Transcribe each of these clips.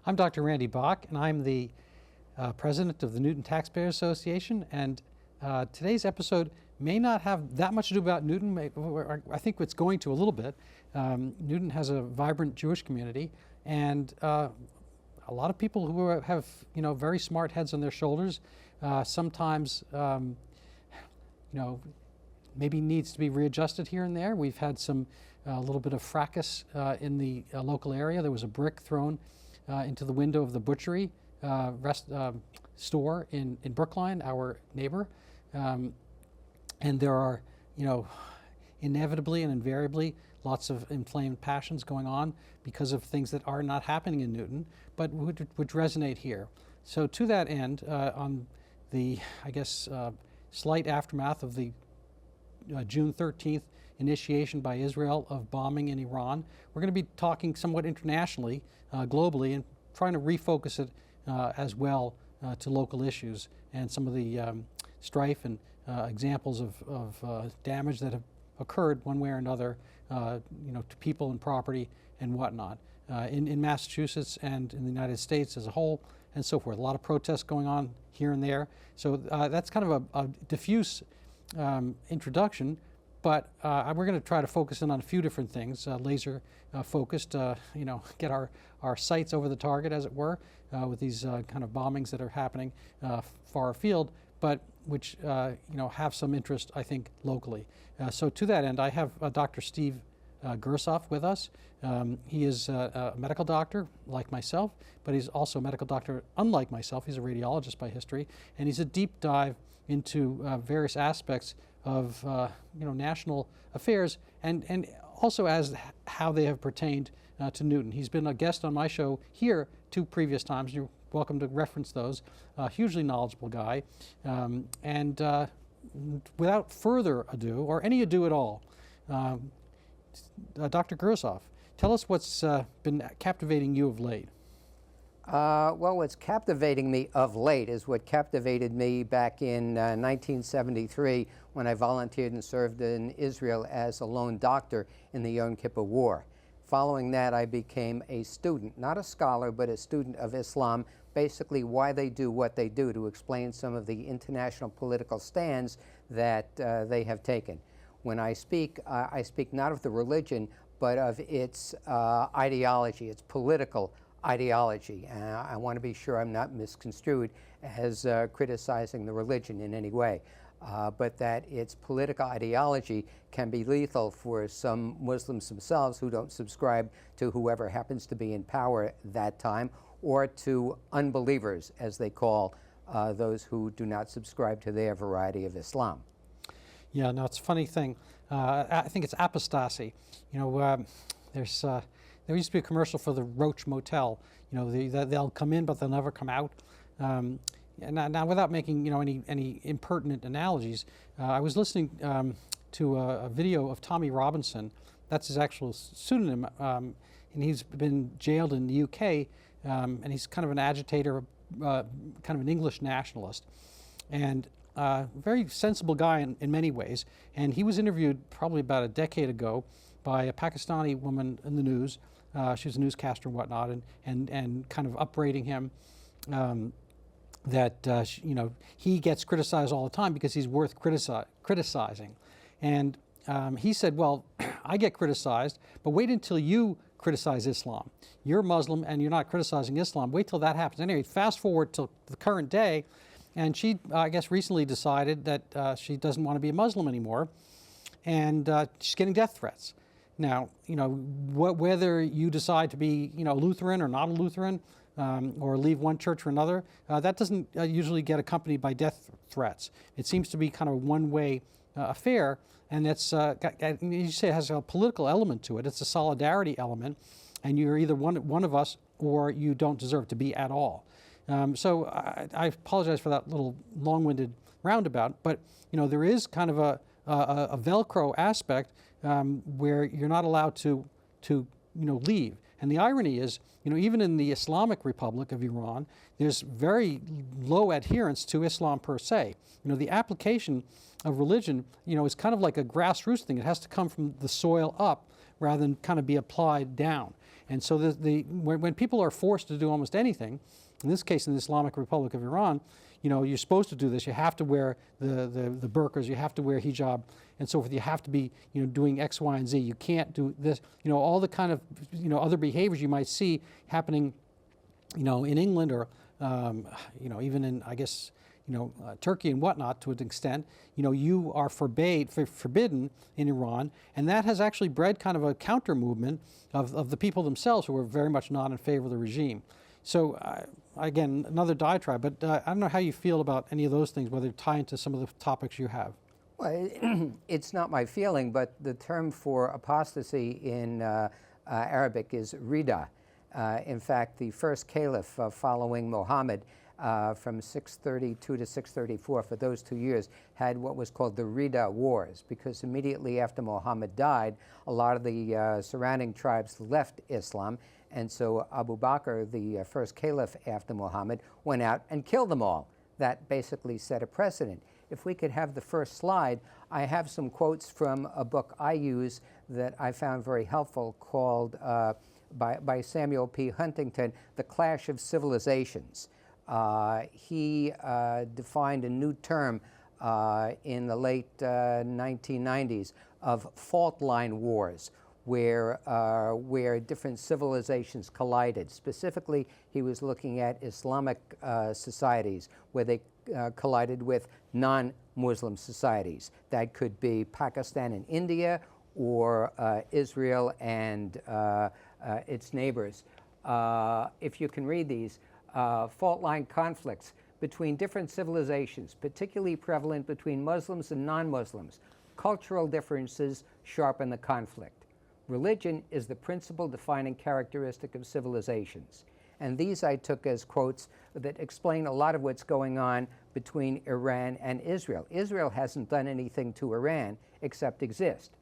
I'm Dr. Randy Bach, and I'm the president of the Newton Taxpayers Association. And today's episode may not have that much to do about Newton. I think it's going to a little bit. Newton has a vibrant Jewish community, and a lot of people who have very smart heads on their shoulders. Sometimes maybe needs to be readjusted here and there. We've had a little bit of fracas in the local area. There was a brick thrown into the window of the butchery store in Brookline, our neighbor. And there are, inevitably and invariably lots of inflamed passions going on because of things that are not happening in Newton, but would resonate here. So to that end, on the, slight aftermath of the June 13th initiation by Israel of bombing in Iran, we're going to be talking somewhat internationally, globally, and trying to refocus it as well to local issues and some of the strife and examples of damage that have occurred one way or another, to people and property and whatnot in Massachusetts and in the United States as a whole, and so forth. A lot of protests going on here and there. So that's kind of a diffuse introduction, but we're going to try to focus in on a few different things, laser focused, get our sights over the target, as it were, with these kind of bombings that are happening far afield, but which have some interest, I think, locally. So to that end, I have Dr. Steve Gerzov with us. He is a medical doctor like myself, but he's also a medical doctor unlike myself. He's a radiologist by history, and he's a deep dive into various aspects of national affairs and also as how they have pertained to Newton. He's been a guest on my show here 2 previous times. You're welcome to reference those. Hugely knowledgeable guy. And without further ado, or any ado at all, Dr. Gerzov, tell us what's been captivating you of late. Well, what's captivating me of late is what captivated me back in 1973 when I volunteered and served in Israel as a lone doctor in the Yom Kippur War. Following that, I became a student, not a scholar, but a student of Islam, basically why they do what they do, to explain some of the international political stands that they have taken. When I speak not of the religion, but of its ideology, its political ideology. I want to be sure I'm not misconstrued as criticizing the religion in any way, but that its political ideology can be lethal for some Muslims themselves who don't subscribe to whoever happens to be in power at that time, or to unbelievers, as they call those who do not subscribe to their variety of Islam. Yeah, no, it's a funny thing. I think it's apostasy. There used to be a commercial for the Roach Motel. They'll come in, but they'll never come out. Now, without making any impertinent analogies, I was listening to a video of Tommy Robinson. That's his actual pseudonym, and he's been jailed in the UK, and he's kind of an agitator, kind of an English nationalist, and very sensible guy in many ways. And he was interviewed probably about a decade ago by a Pakistani woman in the news. She was a newscaster and whatnot, and kind of upbraiding him that he gets criticized all the time because he's worth criticizing. And he said, well, I get criticized, but wait until you criticize Islam. You're Muslim and you're not criticizing Islam. Wait till that happens. Anyway, fast forward to the current day, and she, I guess, recently decided that she doesn't want to be a Muslim anymore, and she's getting death threats. Now, whether you decide to be, Lutheran or not a Lutheran, or leave one church for another, that doesn't usually get accompanied by death threats. It seems to be kind of a one-way affair, and it's, you say it has a political element to it. It's a solidarity element, and you're either one of us or you don't deserve to be at all. So I apologize for that little long-winded roundabout, but there is kind of a Velcro aspect where you're not allowed to leave. And the irony is, even in the Islamic Republic of Iran, there's very low adherence to Islam per se. The application of religion, is kind of like a grassroots thing. It has to come from the soil up rather than kind of be applied down. And so when people are forced to do almost anything, in this case in the Islamic Republic of Iran, you're supposed to do this. You have to wear the burqas, you have to wear hijab, and so forth. You have to be, doing X, Y, and Z. You can't do this. All the kind of, other behaviors you might see happening, in England or, even in, I guess, Turkey and whatnot to an extent. You are forbidden in Iran, and that has actually bred kind of a counter movement of the people themselves who are very much not in favor of the regime. So again, another diatribe, but I don't know how you feel about any of those things, whether they tie into some of the topics you have. Well, it's not my feeling, but the term for apostasy in Arabic is rida. In fact, the first caliph following Muhammad from 632 to 634, for those 2 years, had what was called the Rida Wars, because immediately after Muhammad died, a lot of the surrounding tribes left Islam, and so Abu Bakr, the first caliph after Muhammad, went out and killed them all. That basically set a precedent. If we could have the first slide, I have some quotes from a book I use that I found very helpful called, by Samuel P. Huntington, The Clash of Civilizations. He defined a new term in the late 1990s of fault line wars, where different civilizations collided. Specifically, he was looking at Islamic societies where they collided with non-Muslim societies. That could be Pakistan and India, or Israel and its neighbors. If you can read these, fault line conflicts between different civilizations, particularly prevalent between Muslims and non-Muslims. Cultural differences sharpen the conflict. Religion is the principal defining characteristic of civilizations. And these I took as quotes that explain a lot of what's going on between Iran and Israel. Israel hasn't done anything to Iran except exist.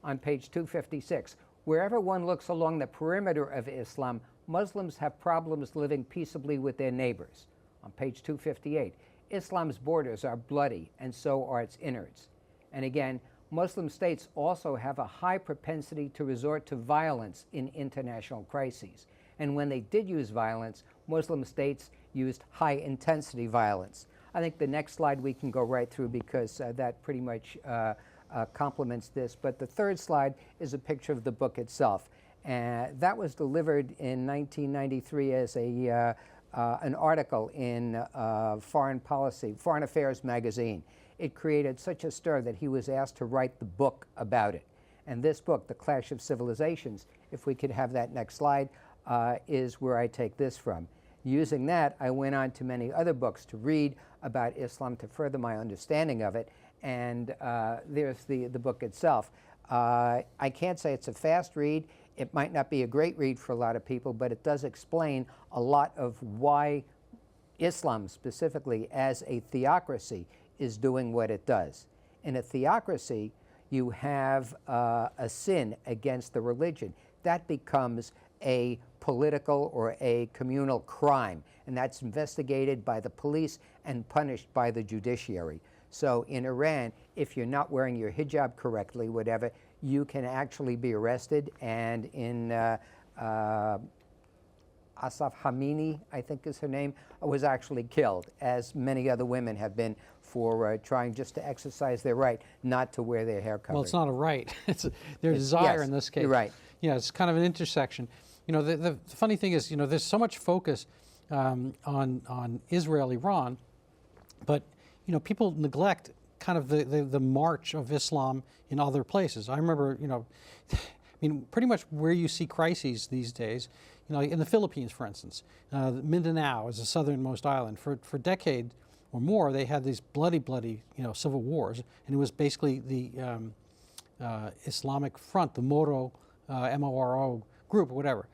On page 256, wherever one looks along the perimeter of Islam, Muslims have problems living peaceably with their neighbors. On page 258, Islam's borders are bloody, and so are its innards. And again, Muslim states also have a high propensity to resort to violence in international crises. And when they did use violence, Muslim states used high-intensity violence. I think the next slide we can go right through, because that pretty much complements this. But the third slide is a picture of the book itself. That was delivered in 1993 as an article in Foreign Affairs magazine. It created such a stir that he was asked to write the book about it. And this book, The Clash of Civilizations, if we could have that next slide, is where I take this from. Using that, I went on to many other books to read about Islam to further my understanding of it. And there's the book itself. I can't say it's a fast read. It might not be a great read for a lot of people, but it does explain a lot of why Islam, specifically as a theocracy, is doing what it does. In a theocracy, you have a sin against the religion. That becomes a political or a communal crime, and that's investigated by the police and punished by the judiciary. So in Iran, if you're not wearing your hijab correctly, whatever, you can actually be arrested. And in Asaf Hamini, I think is her name, was actually killed, as many other women have been, for trying just to exercise their right not to wear their hair covered. Well, it's not a right. It's their desire, yes, in this case. You're right. Yeah, it's kind of an intersection. The funny thing is, there's so much focus on Israel, Iran, but people neglect kind of the march of Islam in other places. I remember, pretty much where you see crises these days, in the Philippines, for instance, Mindanao is the southernmost island. For decades or more, they had these bloody, civil wars, and it was basically the Islamic Front, the Moro, M-O-R-O group, or whatever.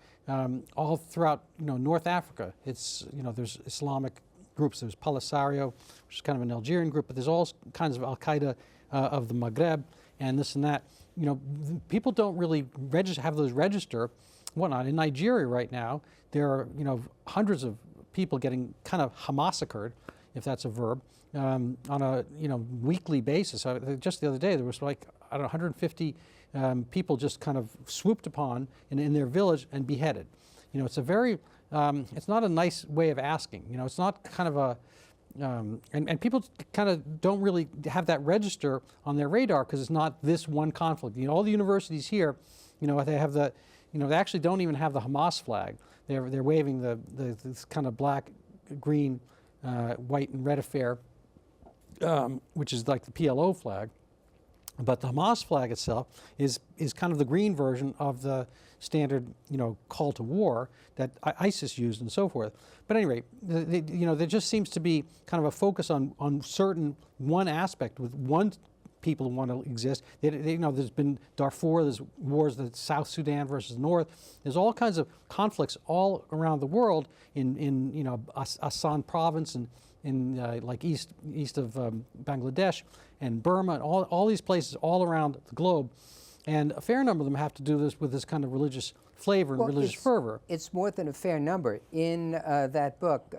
All throughout, North Africa, it's, there's Islamic groups. There's Polisario, which is kind of an Algerian group, but there's all kinds of Al-Qaeda of the Maghreb and this and that. People don't really have those register, whatnot. In Nigeria right now, there are, hundreds of people getting kind of massacred, if that's a verb, on a, weekly basis. Just the other day, there was like I don't know, 150 people just kind of swooped upon in their village and beheaded. You know, it's a very, it's not a nice way of asking. You know, it's not kind of a, and people kind of don't really have that register on their radar because it's not this one conflict. You know, all the universities here, you know, they have the, you know, they actually don't even have the Hamas flag. They're waving this kind of black, green, white and red affair, which is like the PLO flag. But the Hamas flag itself is kind of the green version of the standard, you know, call to war that ISIS used and so forth. But anyway, you know, there just seems to be kind of a focus on certain one aspect with one people who want to exist. You know, there's been Darfur, there's wars, the South Sudan versus North. There's all kinds of conflicts all around the world in you know, Assam province and in like east of Bangladesh and Burma, and all these places all around the globe. And a fair number of them have to do this with this kind of religious flavor and religious fervor. It's more than a fair number. In that book,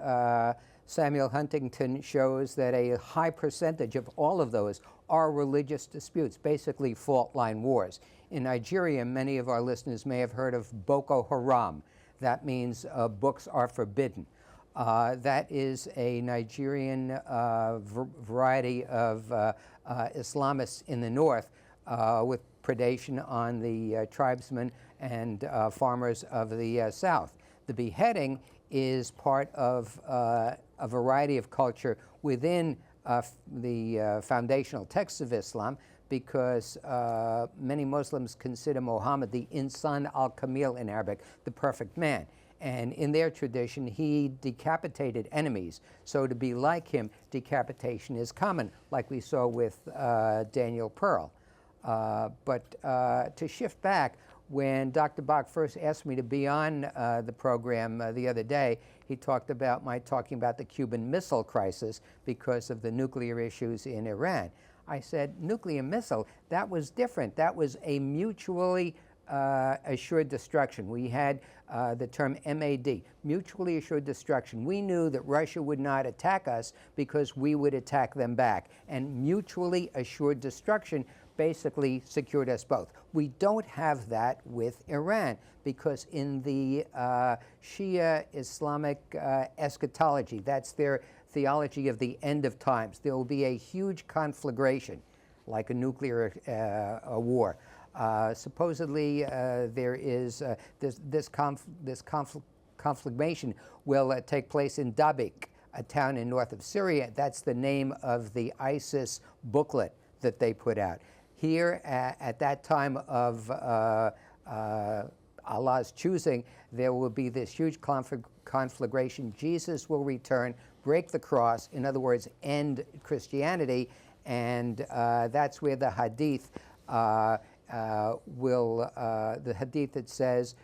Samuel Huntington shows that a high percentage of all of those are religious disputes, basically fault line wars. In Nigeria, many of our listeners may have heard of Boko Haram. That means books are forbidden. That is a Nigerian variety of Islamists in the north with predation on the tribesmen and farmers of the south. The beheading is part of a variety of culture within the foundational texts of Islam, because many Muslims consider Muhammad the Insan al-Kamil in Arabic, the perfect man. And in their tradition, he decapitated enemies. So to be like him, decapitation is common, like we saw with Daniel Pearl. But to shift back, when Dr. Bach first asked me to be on the program the other day, he talked about my talking about the Cuban Missile Crisis because of the nuclear issues in Iran. I said, nuclear missile, that was different. That was a mutually assured destruction. We had the term MAD, mutually assured destruction. We knew that Russia would not attack us because we would attack them back. And mutually assured destruction basically secured us both. We don't have that with Iran because in the Shia Islamic eschatology, that's their theology of the end of times, there will be a huge conflagration, like a nuclear war. Supposedly, there is this conflagration will take place in Dabik, a town in north of Syria. That's the name of the ISIS booklet that they put out. Here, at that time of Allah's choosing, there will be this huge conflagration. Jesus will return, break the cross, in other words, end Christianity, and that's where the hadith the hadith that says,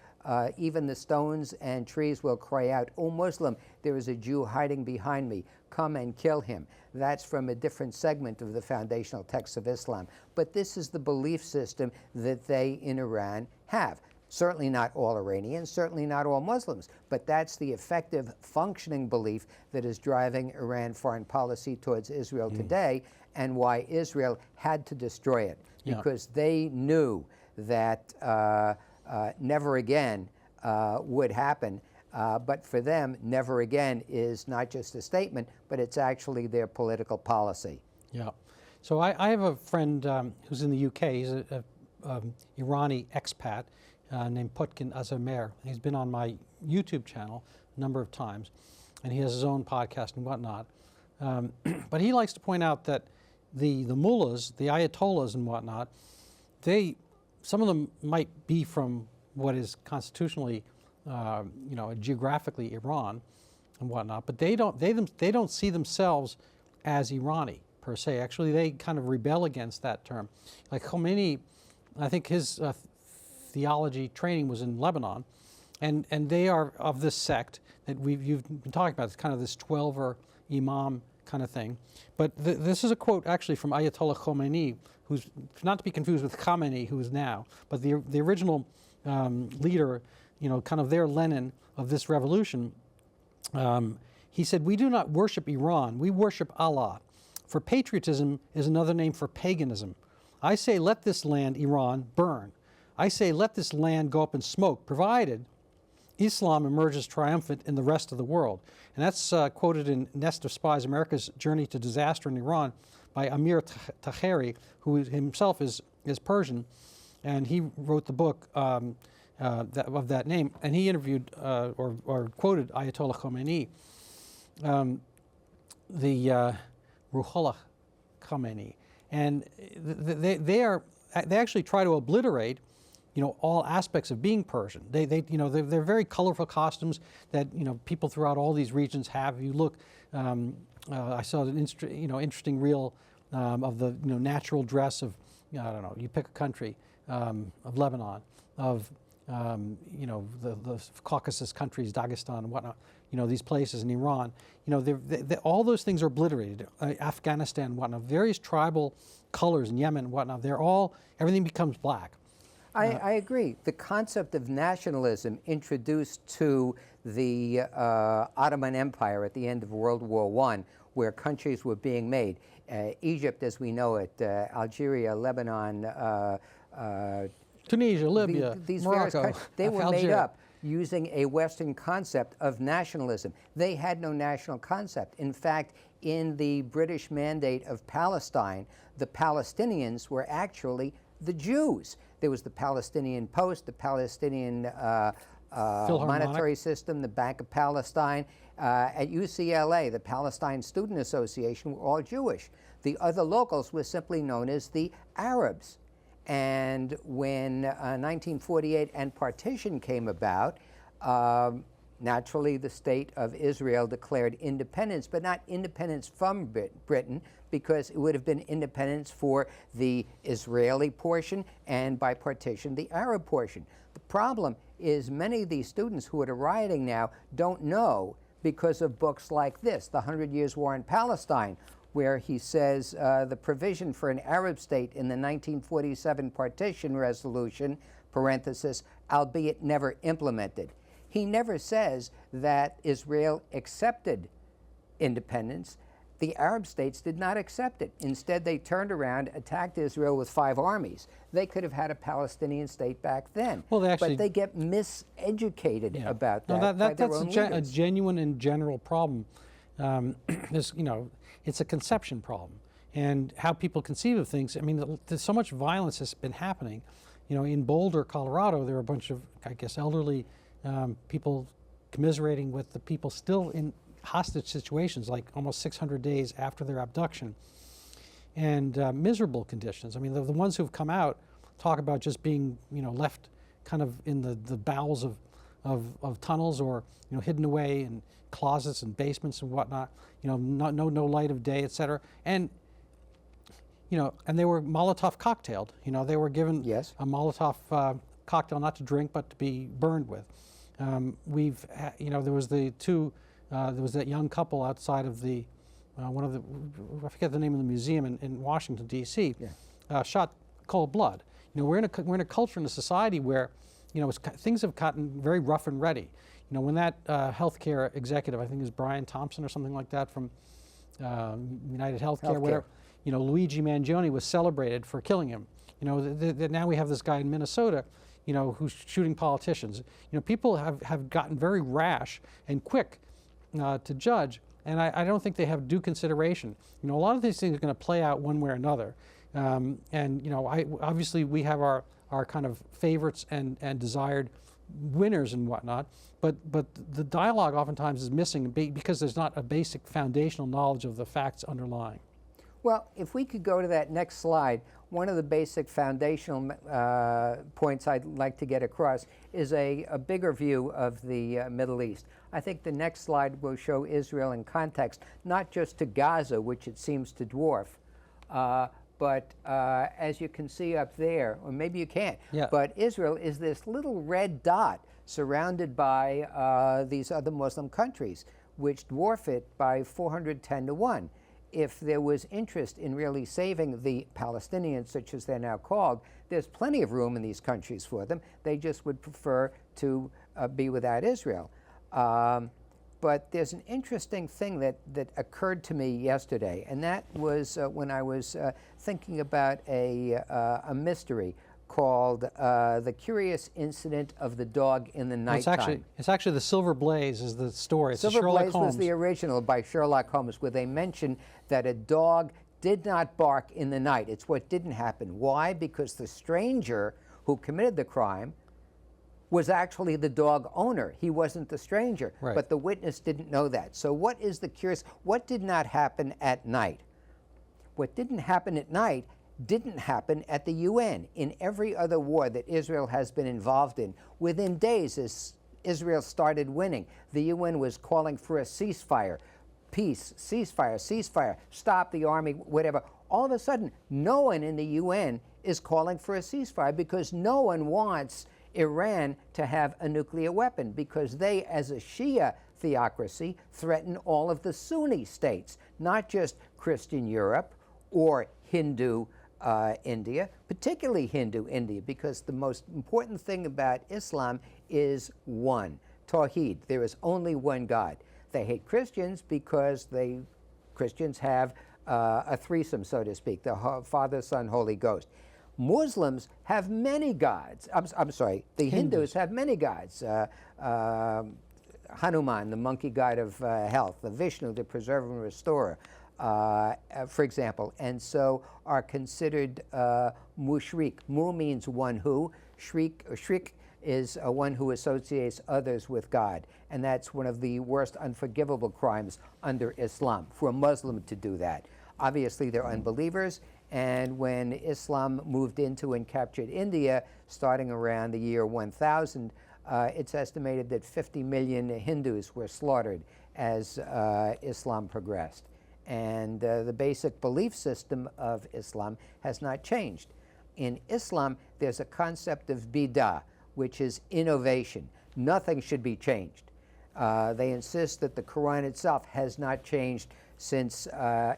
even the stones and trees will cry out, "O Muslim, there is a Jew hiding behind me. Come and kill him." That's from a different segment of the foundational texts of Islam. But this is the belief system that they in Iran have. Certainly not all Iranians, certainly not all Muslims, but that's the effective functioning belief that is driving Iran foreign policy towards Israel today, and why Israel had to destroy it, because they knew that never again would happen. But for them, never again is not just a statement, but it's actually their political policy. Yeah. So I have a friend who's in the UK. He's a Irani expat named Putkin Azamer. He's been on my YouTube channel a number of times, and he has his own podcast and whatnot. But he likes to point out that the mullahs, the ayatollahs and whatnot, some of them might be from what is constitutionally, geographically Iran and whatnot, but they don't see themselves as Irani per se. Actually, they kind of rebel against that term. Like Khomeini, I think his theology training was in Lebanon, and they are of this sect that you've been talking about. It's kind of this 12er imam kind of thing. But this is a quote actually from Ayatollah Khomeini, who's not to be confused with Khamenei, who is now, but the original leader, kind of their Lenin of this revolution. He said, "We do not worship Iran, we worship Allah. For patriotism is another name for paganism. I say let this land, Iran, burn. I say let this land go up in smoke, provided Islam emerges triumphant in the rest of the world. And that's quoted in Nest of Spies, America's Journey to Disaster in Iran by Amir Taheri, who himself is Persian. And he wrote the book of that name. And he interviewed or quoted Ayatollah Khomeini, the Ruhollah Khomeini. And they actually try to obliterate, all aspects of being Persian. They're very colorful costumes that people throughout all these regions have. If you look, I saw an interesting reel of the natural dress of, I don't know, you pick a country, of Lebanon, of the Caucasus countries, Dagestan and whatnot. These places in Iran. All those things are obliterated. Afghanistan and whatnot. Various tribal colors in Yemen and whatnot. Everything becomes black. I agree. The concept of nationalism introduced to the Ottoman Empire at the end of World War I, where countries were being made. Egypt, as we know it, Algeria, Lebanon, Tunisia, Libya, these Morocco, various countries, they were made Algeria. up using a Western concept of nationalism. They had no national concept. In fact, in the British Mandate of Palestine, the Palestinians were actually the Jews. There was the Palestinian Post, the Palestinian monetary system, the Bank of Palestine. At UCLA, the Palestine Student Association were all Jewish. The other locals were simply known as the Arabs. And when 1948 and partition came about, naturally the state of Israel declared independence, but not independence from Britain, because it would have been independence for the Israeli portion and by partition the Arab portion. The problem is many of these students who are rioting now don't know because of books like this, The 100 Years' War in Palestine, where he says the provision for an Arab state in the 1947 partition resolution, parenthesis, albeit never implemented. He never says that Israel accepted independence. The Arab states did not accept it. Instead, they turned around, attacked Israel with 5 armies. They could have had a Palestinian state back then. Well, but they get miseducated about that. No, by their that's own a leaders. genuine and general problem. It's a conception problem, and how people conceive of things. I mean, there's so much violence has been happening. In Boulder, Colorado, there are a bunch of, I guess, elderly people commiserating with the people still in hostage situations, like almost 600 days after their abduction, and miserable conditions. I mean, the ones who've come out talk about just being, left kind of in the bowels of tunnels, or hidden away in closets and basements and whatnot. No light of day, et cetera. And and they were Molotov cocktailed. They were given a Molotov cocktail, not to drink but to be burned with. There was there was that young couple outside of the one of the, I forget the name of the museum in Washington D.C. Shot cold blood. We're in a culture and a society where things have gotten very rough and ready. When that healthcare executive, I think it was Brian Thompson or something like that from United Healthcare, whatever, Luigi Mangione was celebrated for killing him. Now we have this guy in Minnesota, who's shooting politicians. People have gotten very rash and quick to judge, and I don't think they have due consideration. A lot of these things are going to play out one way or another, and obviously we have our kind of favorites and desired winners and whatnot, but the dialogue oftentimes is missing because there's not a basic foundational knowledge of the facts underlying. Well, if we could go to that next slide, one of the basic foundational points I'd like to get across is a bigger view of the Middle East. I think the next slide will show Israel in context, not just to Gaza, which it seems to dwarf, but as you can see up there, or maybe you can't, but Israel is this little red dot surrounded by these other Muslim countries, which dwarf it by 410 to 1. If there was interest in really saving the Palestinians, such as they're now called, there's plenty of room in these countries for them. They just would prefer to be without Israel. But there's an interesting thing that occurred to me yesterday, and that was when I was thinking about a mystery called The Curious Incident of the Dog in the Nighttime. It's actually The Silver Blaze is the story. It's Silver Sherlock Blaze Holmes. was the original by Sherlock Holmes, where they mention that a dog did not bark in the night. It's what didn't happen. Why? Because the stranger who committed the crime was actually the dog owner. He wasn't the stranger. Right. But the witness didn't know that. So what is the curious? What did not happen at night? What didn't happen at night didn't happen at the UN. In every other war that Israel has been involved in, within days as Israel started winning, the UN was calling for a ceasefire. Peace, ceasefire, ceasefire, stop the army, whatever. All of a sudden, no one in the UN is calling for a ceasefire because no one wants Iran to have a nuclear weapon, because they, as a Shia theocracy, threaten all of the Sunni states, not just Christian Europe or Hindu India, particularly Hindu India, because the most important thing about Islam is one, Tawheed. There is only one God. They hate Christians because Christians have a threesome, so to speak, the Father, Son, Holy Ghost. Muslims have many gods. I'm sorry, the Hindus have many gods. Hanuman, the monkey god of health, the Vishnu, the preserver and restorer, for example, and so are considered mushrik. Mu means one who, shrik is one who associates others with God, and that's one of the worst unforgivable crimes under Islam, for a Muslim to do that. Obviously, they're unbelievers, and when Islam moved into and captured India, starting around the year 1000, it's estimated that 50 million Hindus were slaughtered as Islam progressed. And the basic belief system of Islam has not changed. In Islam, there's a concept of bid'ah, which is innovation. Nothing should be changed. They insist that the Quran itself has not changed since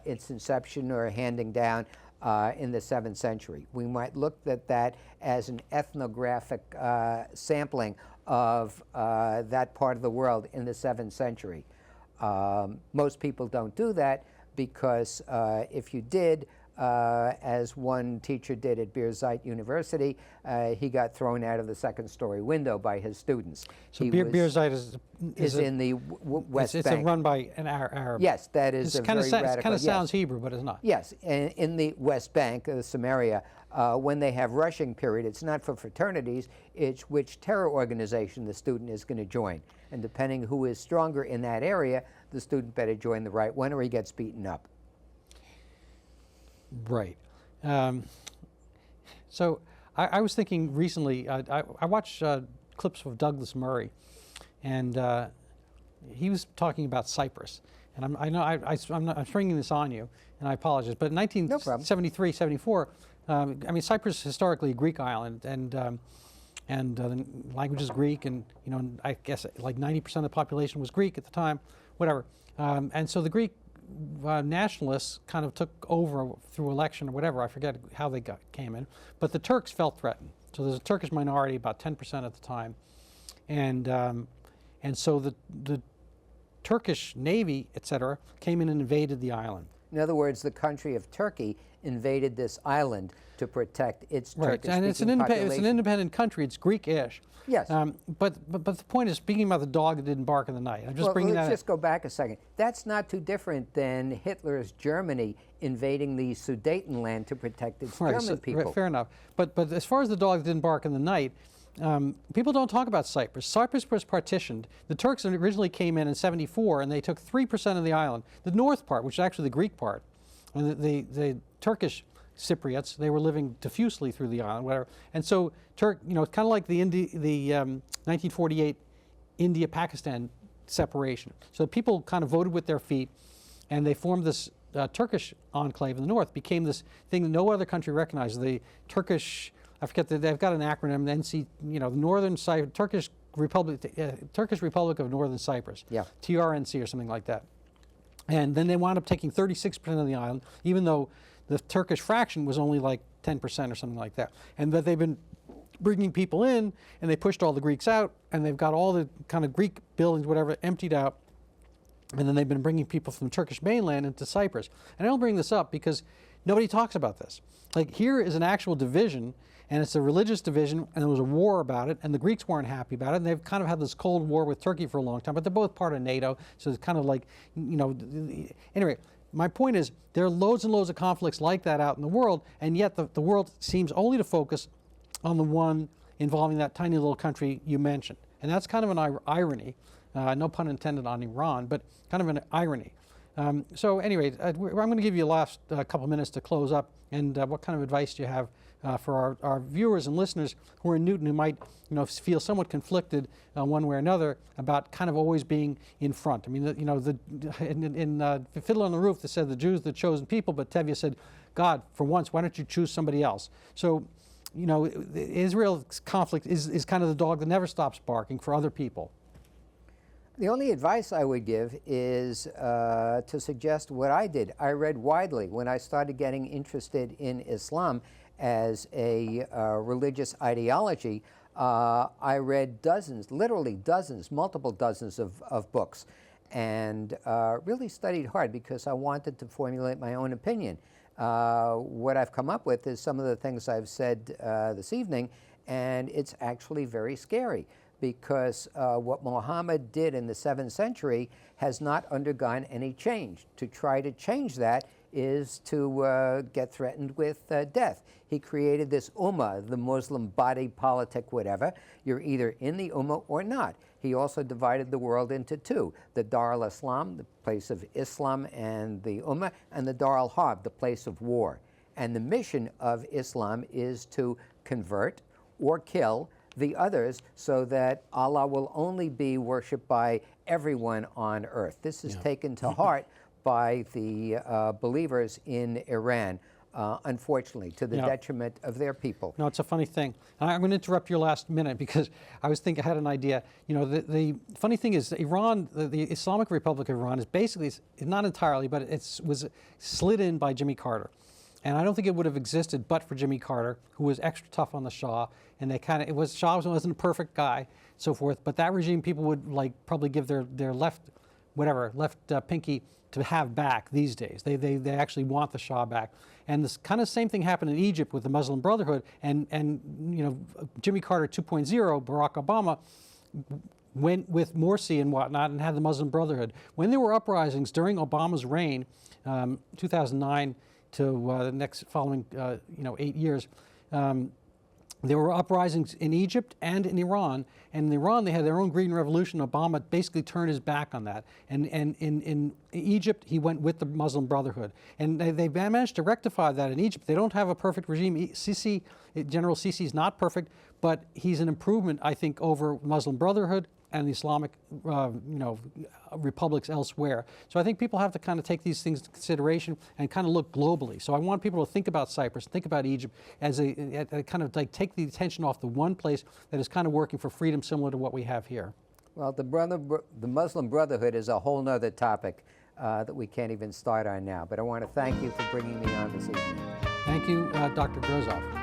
its inception or handing down in the 7th century. We might look at that as an ethnographic sampling of that part of the world in the 7th century. Most people don't do that because if you did, as one teacher did at Gerzov University, he got thrown out of the second-story window by his students. So Gerzov is in the West Bank. It's run by an Arab. Yes, that is a very radical. It kind of sounds Hebrew, but it's not. Yes, and in the West Bank, Samaria, when they have rushing period, it's not for fraternities, it's which terror organization the student is going to join. And depending who is stronger in that area, the student better join the right one or he gets beaten up. Right. So I was thinking recently, I watched clips of Douglas Murray, and he was talking about Cyprus. And I'm springing this on you, and I apologize. But in 1973, 74, I mean, Cyprus is historically a Greek island, and the language is Greek, and I guess like 90% of the population was Greek at the time, whatever. And so the Greek nationalists kind of took over through election or whatever. I forget how they came in, but the Turks felt threatened. So there's a Turkish minority, about 10% at the time, and so the Turkish Navy, etc., came in and invaded the island. In other words, the country of Turkey invaded this island to protect its Turkish-speaking population. It's an independent country. It's Greek-ish. Yes. But the point is, speaking about the dog that didn't bark in the night. I'm just bringing that up. Let's just go back a second. That's not too different than Hitler's Germany invading the Sudetenland to protect its German people. Right, fair enough. But as far as the dog that didn't bark in the night, people don't talk about Cyprus. Cyprus was partitioned. The Turks originally came in 74, and they took 3% of the island. The north part, which is actually the Greek part, and the Turkish Cypriots, they were living diffusely through the island, whatever. And so, kind of like the 1948 India-Pakistan separation. So people kind of voted with their feet, and they formed this Turkish enclave in the north. Became this thing that no other country recognized. The Turkish, I forget, they've got an acronym, NC, the Turkish Republic of Northern Cyprus. Yeah. TRNC or something like that. And then they wound up taking 36% of the island, even though the Turkish fraction was only like 10% or something like that. And that they've been bringing people in, and they pushed all the Greeks out, and they've got all the kind of Greek buildings, whatever, emptied out. And then they've been bringing people from the Turkish mainland into Cyprus. And I don't bring this up because nobody talks about this. Like, here is an actual division, and it's a religious division, and there was a war about it, and the Greeks weren't happy about it, and they've kind of had this Cold War with Turkey for a long time, but they're both part of NATO, so it's kind of like, you know, anyway, my point is there are loads and loads of conflicts like that out in the world, and yet the world seems only to focus on the one involving that tiny little country you mentioned. And that's kind of an irony, no pun intended on Iran, but kind of an irony. So anyway, I'm going to give you the last couple minutes to close up, and what kind of advice do you have for our viewers and listeners who are in Newton, who might, you know, feel somewhat conflicted one way or another about kind of always being in front? I mean, you know, in Fiddler on the Roof, they said the Jews, the chosen people, but Tevye said, God, for once, why don't you choose somebody else? So, you know, Israel's conflict is kind of the dog that never stops barking for other people. The only advice I would give is to suggest what I did. I read widely. When I started getting interested in Islam as a religious ideology, I read dozens, literally dozens, multiple dozens of books, and really studied hard because I wanted to formulate my own opinion. What I've come up with is some of the things I've said this evening, and it's actually very scary, because what Muhammad did in the 7th century has not undergone any change. To try to change that is to get threatened with death. He created this ummah, the Muslim body politic, whatever. You're either in the ummah or not. He also divided the world into two: the Dar al-Islam, the place of Islam and the ummah, and the Dar al-Harb, the place of war. And the mission of Islam is to convert or kill the others, so that Allah will only be worshipped by everyone on earth. This is taken to heart by the believers in Iran, unfortunately, to the detriment of their people. No, it's a funny thing. I'm going to interrupt your last minute because I had an idea. You know, the funny thing is Iran, the Islamic Republic of Iran, is basically, not entirely, but it was slid in by Jimmy Carter. And I don't think it would have existed but for Jimmy Carter, who was extra tough on the Shah. And Shah wasn't a perfect guy, so forth. But that regime, people would probably give their left pinky to have back these days. They actually want the Shah back. And this kind of same thing happened in Egypt with the Muslim Brotherhood. And you know, Jimmy Carter 2.0, Barack Obama, went with Morsi and whatnot and had the Muslim Brotherhood. When there were uprisings during Obama's reign, 2009 to the next following 8 years, there were uprisings in Egypt and in Iran. And in Iran, they had their own green revolution. Obama basically turned his back on that. And in Egypt, he went with the Muslim Brotherhood. And they managed to rectify that in Egypt. They don't have a perfect regime. General Sisi is not perfect, but he's an improvement, I think, over Muslim Brotherhood and the Islamic republics elsewhere. So I think people have to kind of take these things into consideration and kind of look globally. So I want people to think about Cyprus, think about Egypt as a kind of take the attention off the one place that is kind of working for freedom similar to what we have here. Well, the Muslim Brotherhood is a whole nother topic that we can't even start on now. But I want to thank you for bringing me on this evening. Thank you, Dr. Gerzov.